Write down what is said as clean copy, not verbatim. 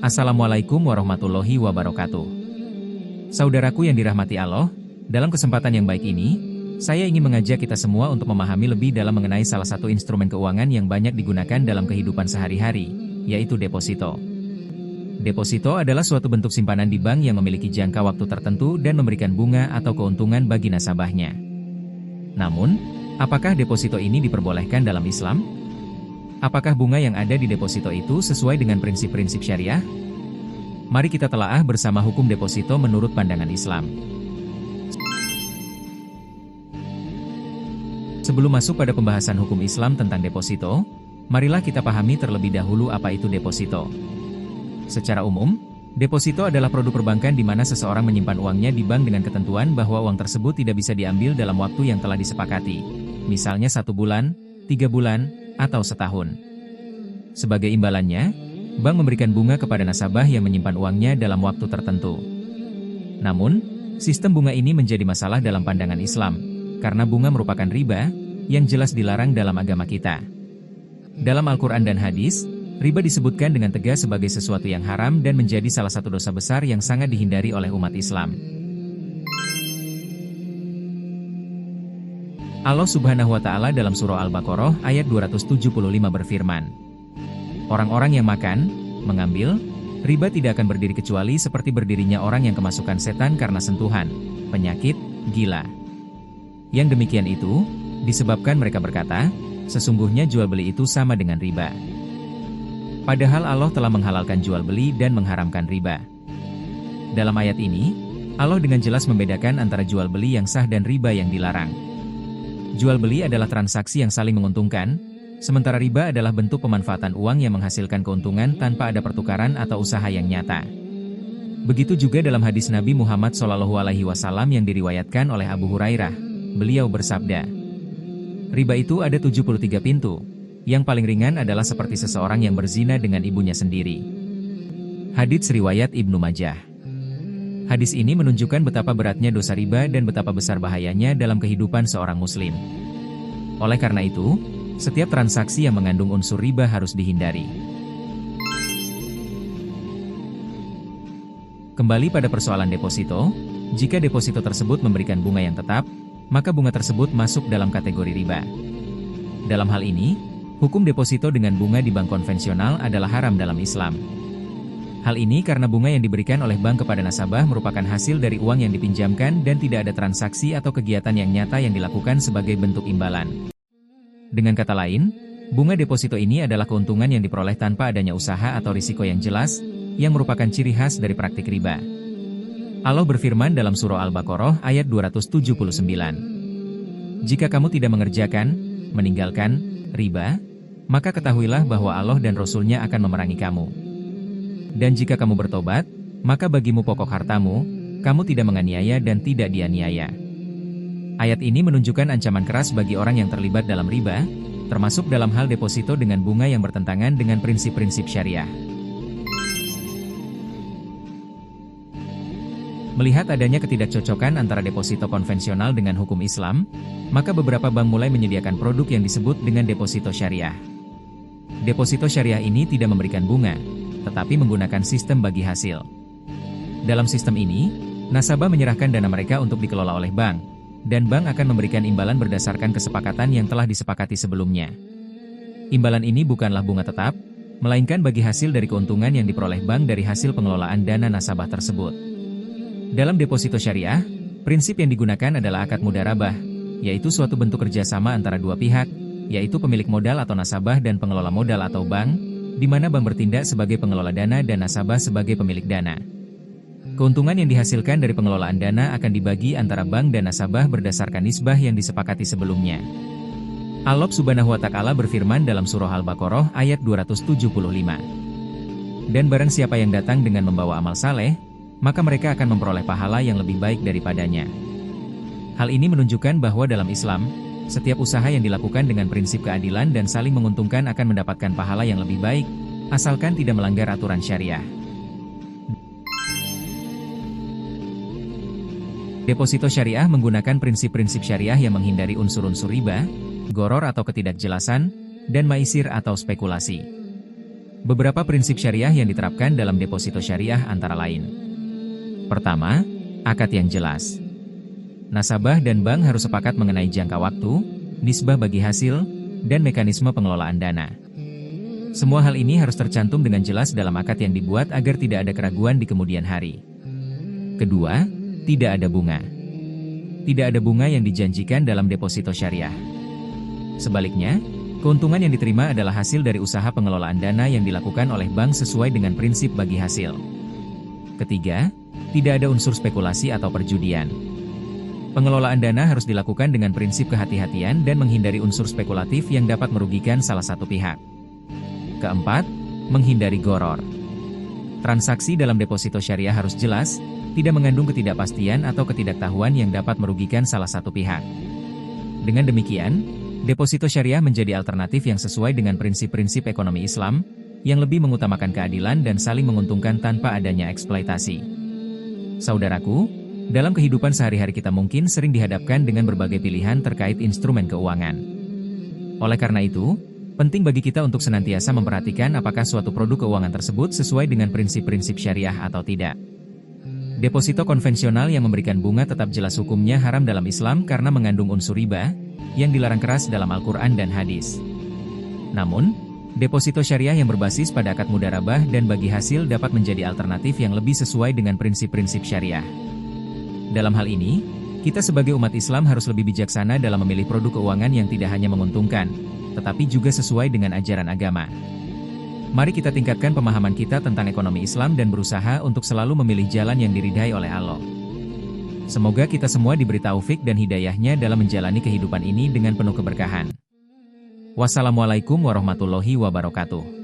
Assalamualaikum warahmatullahi wabarakatuh. Saudaraku yang dirahmati Allah, dalam kesempatan yang baik ini, saya ingin mengajak kita semua untuk memahami lebih dalam mengenai salah satu instrumen keuangan yang banyak digunakan dalam kehidupan sehari-hari, yaitu deposito. Deposito adalah suatu bentuk simpanan di bank yang memiliki jangka waktu tertentu dan memberikan bunga atau keuntungan bagi nasabahnya. Namun, apakah deposito ini diperbolehkan dalam Islam? Apakah bunga yang ada di deposito itu sesuai dengan prinsip-prinsip syariah? Mari kita telaah bersama hukum deposito menurut pandangan Islam. Sebelum masuk pada pembahasan hukum Islam tentang deposito, marilah kita pahami terlebih dahulu apa itu deposito. Secara umum, deposito adalah produk perbankan di mana seseorang menyimpan uangnya di bank dengan ketentuan bahwa uang tersebut tidak bisa diambil dalam waktu yang telah disepakati, misalnya 1 bulan, 3 bulan, atau setahun. Sebagai imbalannya, bank memberikan bunga kepada nasabah yang menyimpan uangnya dalam waktu tertentu. Namun, sistem bunga ini menjadi masalah dalam pandangan Islam, karena bunga merupakan riba, yang jelas dilarang dalam agama kita. Dalam Al-Quran dan hadis, riba disebutkan dengan tegas sebagai sesuatu yang haram dan menjadi salah satu dosa besar yang sangat dihindari oleh umat Islam. Allah Subhanahu wa Ta'ala dalam surah Al-Baqarah ayat 275 berfirman, "Orang-orang yang makan, mengambil, riba tidak akan berdiri kecuali seperti berdirinya orang yang kemasukan setan karena sentuhan, penyakit, gila." Yang demikian itu, disebabkan mereka berkata, sesungguhnya jual beli itu sama dengan riba. Padahal Allah telah menghalalkan jual beli dan mengharamkan riba. Dalam ayat ini, Allah dengan jelas membedakan antara jual beli yang sah dan riba yang dilarang. Jual beli adalah transaksi yang saling menguntungkan, sementara riba adalah bentuk pemanfaatan uang yang menghasilkan keuntungan tanpa ada pertukaran atau usaha yang nyata. Begitu juga dalam hadis Nabi Muhammad SAW yang diriwayatkan oleh Abu Hurairah, beliau bersabda, "Riba itu ada 73 pintu, yang paling ringan adalah seperti seseorang yang berzina dengan ibunya sendiri." Hadits riwayat Ibnu Majah. Hadis ini menunjukkan betapa beratnya dosa riba dan betapa besar bahayanya dalam kehidupan seorang muslim. Oleh karena itu, setiap transaksi yang mengandung unsur riba harus dihindari. Kembali pada persoalan deposito, jika deposito tersebut memberikan bunga yang tetap, maka bunga tersebut masuk dalam kategori riba. Dalam hal ini, hukum deposito dengan bunga di bank konvensional adalah haram dalam Islam. Hal ini karena bunga yang diberikan oleh bank kepada nasabah merupakan hasil dari uang yang dipinjamkan dan tidak ada transaksi atau kegiatan yang nyata yang dilakukan sebagai bentuk imbalan. Dengan kata lain, bunga deposito ini adalah keuntungan yang diperoleh tanpa adanya usaha atau risiko yang jelas, yang merupakan ciri khas dari praktik riba. Allah berfirman dalam surah Al-Baqarah ayat 279, "Jika kamu tidak mengerjakan, meninggalkan, riba, maka ketahuilah bahwa Allah dan Rasul-Nya akan memerangi kamu. Dan jika kamu bertobat, maka bagimu pokok hartamu, kamu tidak menganiaya dan tidak dianiaya." Ayat ini menunjukkan ancaman keras bagi orang yang terlibat dalam riba, termasuk dalam hal deposito dengan bunga yang bertentangan dengan prinsip-prinsip syariah. Melihat adanya ketidakcocokan antara deposito konvensional dengan hukum Islam, maka beberapa bank mulai menyediakan produk yang disebut dengan deposito syariah. Deposito syariah ini tidak memberikan bunga, tetapi menggunakan sistem bagi hasil. Dalam sistem ini, nasabah menyerahkan dana mereka untuk dikelola oleh bank, dan bank akan memberikan imbalan berdasarkan kesepakatan yang telah disepakati sebelumnya. Imbalan ini bukanlah bunga tetap, melainkan bagi hasil dari keuntungan yang diperoleh bank dari hasil pengelolaan dana nasabah tersebut. Dalam deposito syariah, prinsip yang digunakan adalah akad mudharabah, yaitu suatu bentuk kerjasama antara dua pihak, yaitu pemilik modal atau nasabah dan pengelola modal atau bank, di mana bank bertindak sebagai pengelola dana dan nasabah sebagai pemilik dana. Keuntungan yang dihasilkan dari pengelolaan dana akan dibagi antara bank dan nasabah berdasarkan nisbah yang disepakati sebelumnya. Allah Subhanahu wa Ta'ala berfirman dalam surah Al-Baqarah ayat 275, "Dan barang siapa yang datang dengan membawa amal saleh, maka mereka akan memperoleh pahala yang lebih baik daripadanya." Hal ini menunjukkan bahwa dalam Islam, setiap usaha yang dilakukan dengan prinsip keadilan dan saling menguntungkan akan mendapatkan pahala yang lebih baik, asalkan tidak melanggar aturan syariah. Deposito syariah menggunakan prinsip-prinsip syariah yang menghindari unsur-unsur riba, gharar atau ketidakjelasan, dan maisir atau spekulasi. Beberapa prinsip syariah yang diterapkan dalam deposito syariah antara lain. Pertama, akad yang jelas. Nasabah dan bank harus sepakat mengenai jangka waktu, nisbah bagi hasil, dan mekanisme pengelolaan dana. Semua hal ini harus tercantum dengan jelas dalam akad yang dibuat agar tidak ada keraguan di kemudian hari. Kedua, tidak ada bunga. Tidak ada bunga yang dijanjikan dalam deposito syariah. Sebaliknya, keuntungan yang diterima adalah hasil dari usaha pengelolaan dana yang dilakukan oleh bank sesuai dengan prinsip bagi hasil. Ketiga, tidak ada unsur spekulasi atau perjudian. Pengelolaan dana harus dilakukan dengan prinsip kehati-hatian dan menghindari unsur spekulatif yang dapat merugikan salah satu pihak. Keempat, menghindari gharar. Transaksi dalam deposito syariah harus jelas, tidak mengandung ketidakpastian atau ketidaktahuan yang dapat merugikan salah satu pihak. Dengan demikian, deposito syariah menjadi alternatif yang sesuai dengan prinsip-prinsip ekonomi Islam, yang lebih mengutamakan keadilan dan saling menguntungkan tanpa adanya eksploitasi. Saudaraku, dalam kehidupan sehari-hari kita mungkin sering dihadapkan dengan berbagai pilihan terkait instrumen keuangan. Oleh karena itu, penting bagi kita untuk senantiasa memperhatikan apakah suatu produk keuangan tersebut sesuai dengan prinsip-prinsip syariah atau tidak. Deposito konvensional yang memberikan bunga tetap jelas hukumnya haram dalam Islam karena mengandung unsur riba, yang dilarang keras dalam Al-Quran dan hadis. Namun, deposito syariah yang berbasis pada akad mudharabah dan bagi hasil dapat menjadi alternatif yang lebih sesuai dengan prinsip-prinsip syariah. Dalam hal ini, kita sebagai umat Islam harus lebih bijaksana dalam memilih produk keuangan yang tidak hanya menguntungkan, tetapi juga sesuai dengan ajaran agama. Mari kita tingkatkan pemahaman kita tentang ekonomi Islam dan berusaha untuk selalu memilih jalan yang diridhai oleh Allah. Semoga kita semua diberi taufik dan hidayahnya dalam menjalani kehidupan ini dengan penuh keberkahan. Wassalamualaikum warahmatullahi wabarakatuh.